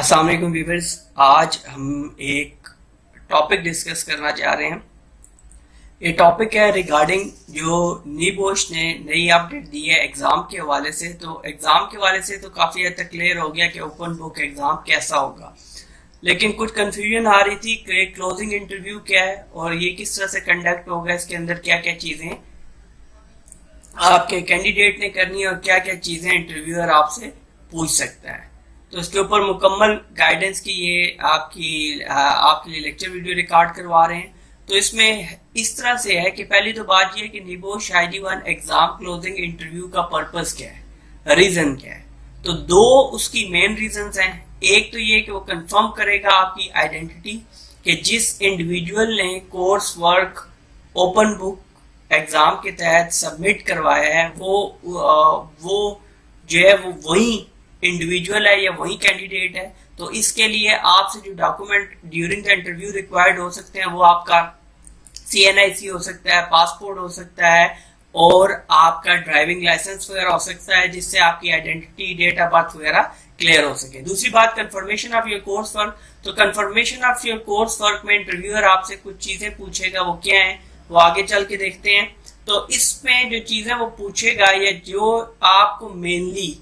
अस्सलाम वालेकुम व्यूअर्स। आज हम एक टॉपिक डिस्कस करना चाह रहे हैं। ये टॉपिक है रिगार्डिंग जो नीबोश ने नई अपडेट दी है एग्जाम के हवाले से। तो एग्जाम के हवाले से तो काफी हद तक क्लियर हो गया कि ओपन बुक एग्जाम कैसा होगा, लेकिन कुछ कंफ्यूजन आ रही थी कि क्लोजिंग इंटरव्यू क्या है और ये किस तरह से कंडक्ट होगा, इसके अंदर क्या क्या चीजें आपके कैंडिडेट ने करनी है और क्या क्या चीजें इंटरव्यूअर आपसे पूछ सकता है। तो इसके ऊपर मुकम्मल गाइडेंस की ये आपके लिए लेक्चर वीडियो रिकॉर्ड करवा रहे हैं। तो इसमें इस तरह से है कि पहली तो बात ये है कि नीबोश ID1 एग्जाम क्लोजिंग इंटरव्यू का पर्पस क्या है, रीजन क्या है। तो दो उसकी मेन रीजंस हैं। एक तो ये कि वो कंफर्म करेगा आपकी आइडेंटिटी कि जिस इंडिविजुअल ने course work open book exam के तहत सबमिट करवाया है वो जो है वो वही इंडिविजुअल है या वही कैंडिडेट है। तो इसके लिए आपसे जो document during the interview required हो सकते हैं वो आपका CNIC हो सकता है, पासपोर्ट हो सकता है और आपका ड्राइविंग लाइसेंस वगैरह हो सकता है, जिससे आपकी आइडेंटिटी, डेट ऑफ बर्थ वगैरह क्लियर हो सके। दूसरी बात confirmation of your course work. तो confirmation of your course work में इंटरव्यूअर आपसे कुछ चीजें पूछेगा, वो क्या है वो आगे चल के देखते हैं। तो इसमें जो चीजें वो पूछेगा या जो आपको मेनली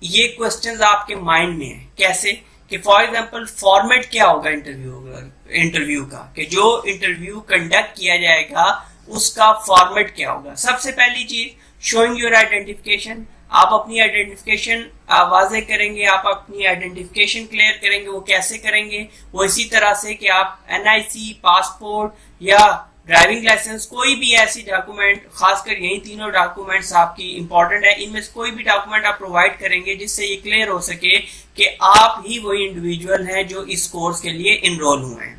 ये क्वेश्चंस आपके माइंड में है, कैसे कि फॉर एग्जांपल फॉर्मेट क्या होगा इंटरव्यू का, कि जो इंटरव्यू कंडक्ट किया जाएगा उसका फॉर्मेट क्या होगा। सबसे पहली चीज शोइंग योर आइडेंटिफिकेशन। आप अपनी आइडेंटिफिकेशन वाज़ेह करेंगे, आप अपनी आइडेंटिफिकेशन क्लियर करेंगे। वो कैसे करेंगे? वो इसी तरह से कि आप NIC, पासपोर्ट या ड्राइविंग लाइसेंस, कोई भी ऐसी डॉक्यूमेंट, खासकर यही तीनों डॉक्यूमेंट्स आपकी इंपॉर्टेंट है, इनमें से कोई भी डॉक्यूमेंट आप प्रोवाइड करेंगे जिससे ये क्लियर हो सके कि आप ही वही इंडिविजुअल हैं जो इस कोर्स के लिए इनरोल हुए हैं।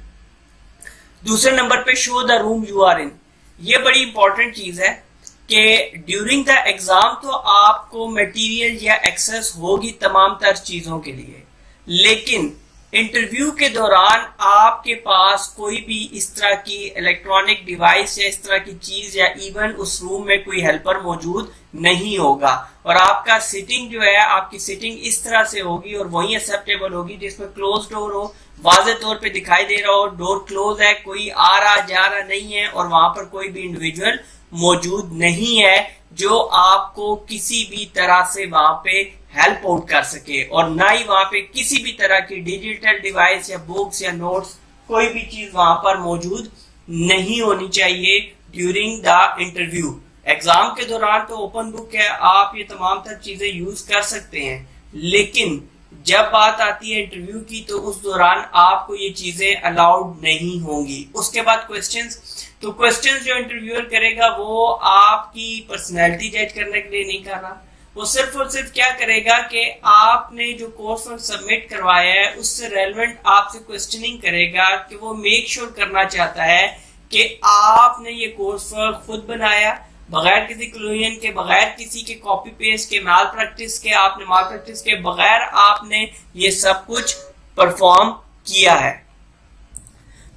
दूसरे नंबर पे show the room you are in. ये बड़ी इंपॉर्टेंट चीज है कि ड्यूरिंग द एग्जाम तो आपको मटेरियल या एक्सेस होगी तमाम तर चीजों के लिए, लेकिन इंटरव्यू के दौरान आपके पास कोई भी इस तरह की इलेक्ट्रॉनिक डिवाइस या इस तरह की चीज या इवन उस रूम में कोई हेल्पर मौजूद नहीं होगा और आपका सिटिंग जो है, आपकी सिटिंग इस तरह से होगी और वही एक्सेप्टेबल होगी जिसमें क्लोज डोर हो, वाज़ेह तौर पे दिखाई दे रहा हो डोर क्लोज है, कोई आ रहा जा रहा नहीं है और वहां पर कोई भी इंडिविजुअल मौजूद नहीं है जो आपको किसी भी तरह से वहां पे हेल्प आउट कर सके, और ना ही वहां पे किसी भी तरह की डिजिटल डिवाइस या बुक्स या नोट्स, कोई भी चीज वहां पर मौजूद नहीं होनी चाहिए ड्यूरिंग द इंटरव्यू। एग्जाम के दौरान तो ओपन बुक है, आप ये तमाम तर चीजें यूज कर सकते हैं, लेकिन जब बात आती है इंटरव्यू की तो उस दौरान आपको ये चीजें अलाउड नहीं होंगी। उसके बाद क्वेश्चंस। तो क्वेश्चंस जो इंटरव्यूअर करेगा वो आपकी पर्सनैलिटी जज करने के लिए नहीं कर रहा, वो सिर्फ और सिर्फ क्या करेगा कि आपने जो कोर्स वर्क सबमिट करवाया है उससे रेलेवेंट आपसे क्वेश्चनिंग करेगा कि वो मेक श्योर करना चाहता है कि आपने ये कोर्स वर्क खुद बनाया बगैर किसी क्लोजन के, बगैर किसी के कॉपी पेस्ट के, माल प्रैक्टिस के बगैर आपने ये सब कुछ परफॉर्म किया है।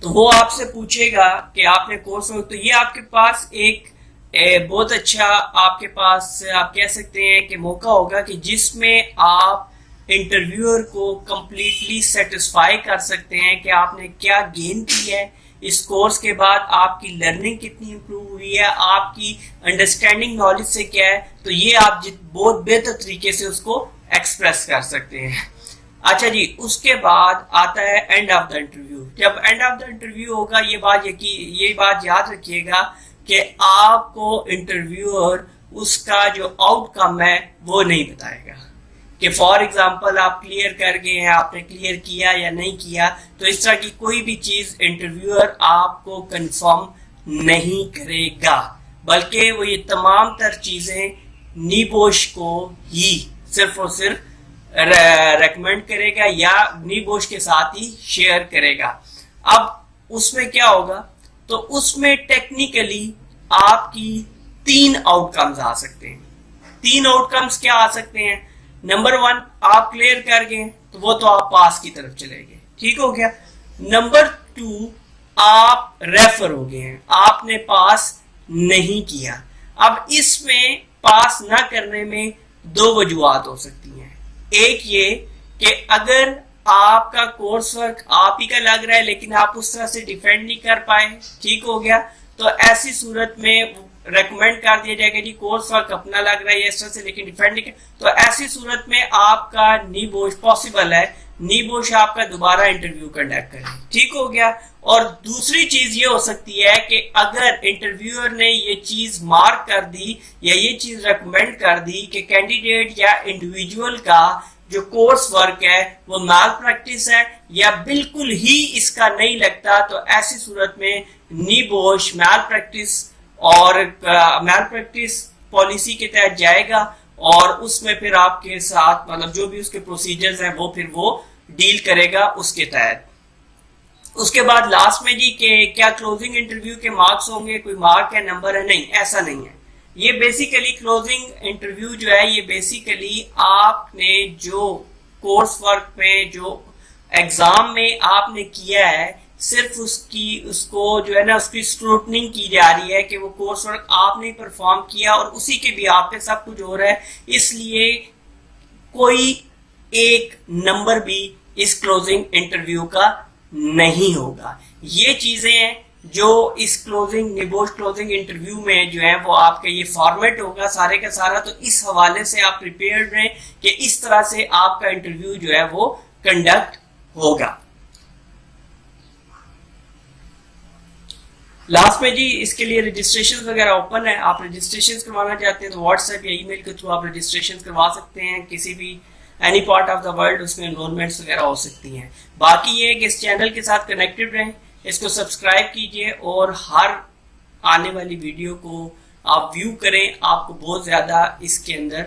तो वो आपसे पूछेगा कि आपने कोर्स वर्क, तो ये आपके पास एक बहुत अच्छा आपके पास आप कह सकते हैं कि मौका होगा कि जिसमें आप इंटरव्यूअर को कंप्लीटली सेटिस्फाई कर सकते हैं कि आपने क्या गेन किया है इस कोर्स के बाद, आपकी लर्निंग कितनी इंप्रूव हुई है, आपकी अंडरस्टैंडिंग नॉलेज से क्या है। तो ये आप बहुत बेहतर तरीके से उसको एक्सप्रेस कर सकते हैं। अच्छा जी, उसके बाद आता है एंड ऑफ द इंटरव्यू। जब एंड ऑफ द इंटरव्यू होगा, ये बात याद रखिएगा कि आपको इंटरव्यूअर उसका जो आउटकम है वो नहीं बताएगा कि फॉर एग्जांपल आप क्लियर कर गए हैं, आपने क्लियर किया या नहीं किया। तो इस तरह की कोई भी चीज इंटरव्यूअर आपको कंफर्म नहीं करेगा, बल्कि वो ये तमाम तर चीजें नीबोश को ही सिर्फ और सिर्फ रेकमेंड करेगा या नीबोश के साथ ही शेयर करेगा। अब उसमें क्या होगा, तो उसमें टेक्निकली आपकी 3 आउटकम्स आ सकते हैं। 3 आउटकम्स क्या आ सकते हैं? नंबर 1, आप क्लियर कर गए तो वो तो आप पास की तरफ चले गए, ठीक हो गया। नंबर 2, आप रेफर हो गए हैं, आपने पास नहीं किया। अब इसमें पास ना करने में 2 वजूहात हो सकती हैं। एक ये कि अगर आपका कोर्स वर्क आप ही का लग रहा है लेकिन आप उस तरह से डिफेंड नहीं कर पाए, ठीक हो गया, तो ऐसी सूरत में रेकमेंड कर दिया जाएगा जी कोर्स वर्क अपना लग रहा है इस तरह से लेकिन डिफेंड नहीं कर, तो ऐसी सूरत में आपका नीबोश पॉसिबल है, नीबोश आपका दोबारा इंटरव्यू कंडक्ट करें, ठीक हो गया। और दूसरी चीज ये हो सकती है कि अगर इंटरव्यूअर ने ये चीज मार्क कर दी या ये चीज रेकमेंड कर दी कि कैंडिडेट या इंडिविजुअल का जो कोर्स वर्क है वो मैल प्रैक्टिस है या बिल्कुल ही इसका नहीं लगता, तो ऐसी सूरत में नीबोश मैल प्रैक्टिस और मैल प्रैक्टिस पॉलिसी के तहत जाएगा और उसमें फिर आपके साथ मतलब जो भी उसके प्रोसीजर्स हैं वो फिर वो डील करेगा उसके तहत। उसके बाद लास्ट में जी के क्या क्लोजिंग इंटरव्यू के मार्क्स होंगे, कोई मार्क है नंबर है, नहीं ऐसा नहीं है। ये बेसिकली क्लोजिंग इंटरव्यू जो है ये बेसिकली आपने जो कोर्स वर्क में जो एग्जाम में आपने किया है सिर्फ उसको जो है ना उसकी स्क्रूटनिंग की जा रही है कि वो कोर्स वर्क आपने परफॉर्म किया और उसी के भी आप पे सब कुछ हो रहा है, इसलिए कोई एक नंबर भी इस क्लोजिंग इंटरव्यू का नहीं होगा। ये चीजें हैं जो इस क्लोजिंग नीबोश क्लोजिंग इंटरव्यू में जो है वो आपका ये फॉर्मेट होगा सारे का सारा, तो इस हवाले से आप प्रिपेयर्ड रहें कि इस तरह से आपका इंटरव्यू जो है वो कंडक्ट होगा। लास्ट में जी इसके लिए रजिस्ट्रेशन वगैरह ओपन है, आप रजिस्ट्रेशन करवाना चाहते हैं तो व्हाट्सएप या ईमेल के थ्रू आप रजिस्ट्रेशन करवा सकते हैं, किसी भी any part of the world उसमें एनरोलमेंट्स वगैरह हो सकती हैं। बाकी ये है कि इस चैनल के साथ कनेक्टेड रहें, इसको सब्सक्राइब कीजिए और हर आने वाली वीडियो को आप व्यू करें, आपको बहुत ज्यादा इसके अंदर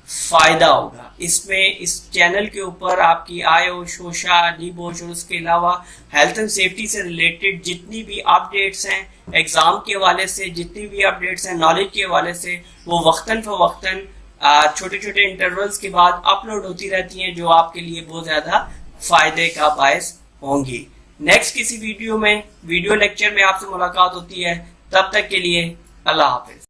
फायदा होगा। इसमें इस चैनल के ऊपर आपकी आयो शोशा नीबोश और उसके अलावा हेल्थ एंड सेफ्टी से रिलेटेड जितनी भी अपडेट्स हैं, एग्जाम के हवाले से जितनी भी अपडेट्स हैं, नॉलेज के हवाले से, वो वक्तन फवक्तन छोटे छोटे इंटरवल्स के बाद अपलोड होती रहती हैं जो आपके लिए बहुत ज्यादा फायदे का बायस होंगी। नेक्स्ट किसी वीडियो लेक्चर में आपसे मुलाकात होती है, तब तक के लिए अल्लाह हाफिज।